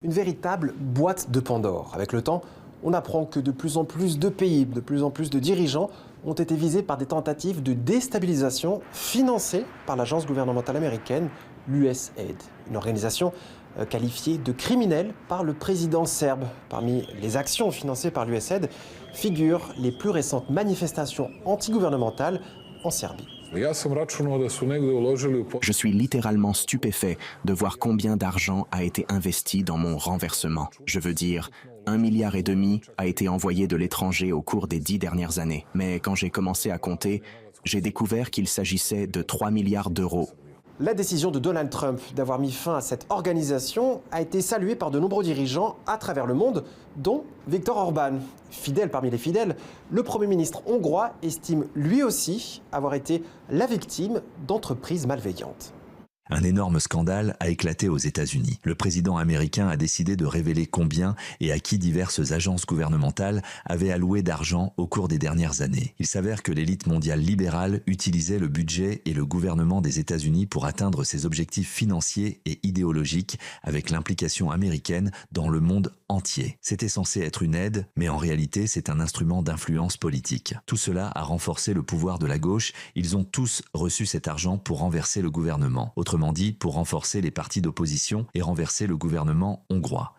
Une véritable boîte de Pandore. Avec le temps, on apprend que de plus en plus de pays, de plus en plus de dirigeants ont été visés par des tentatives de déstabilisation financées par l'agence gouvernementale américaine, l'USAID. Une organisation qualifiée de criminelle par le président serbe. Parmi les actions financées par l'USAID figurent les plus récentes manifestations antigouvernementales en Serbie. Je suis littéralement stupéfait de voir combien d'argent a été investi dans mon renversement. Je veux dire, 1,5 milliard a été envoyé de l'étranger au cours des 10 dernières années. Mais quand j'ai commencé à compter, j'ai découvert qu'il s'agissait de 3 milliards d'euros. La décision de Donald Trump d'avoir mis fin à cette organisation a été saluée par de nombreux dirigeants à travers le monde, dont Viktor Orban. Fidèle parmi les fidèles, le Premier ministre hongrois estime lui aussi avoir été la victime d'entreprises malveillantes. Un énorme scandale a éclaté aux États-Unis. Le président américain a décidé de révéler combien et à qui diverses agences gouvernementales avaient alloué d'argent au cours des dernières années. Il s'avère que l'élite mondiale libérale utilisait le budget et le gouvernement des États-Unis pour atteindre ses objectifs financiers et idéologiques avec l'implication américaine dans le monde entier. C'était censé être une aide, mais en réalité c'est un instrument d'influence politique. Tout cela a renforcé le pouvoir de la gauche. Ils ont tous reçu cet argent pour renverser le gouvernement. Autrement dit, pour renforcer les partis d'opposition et renverser le gouvernement hongrois.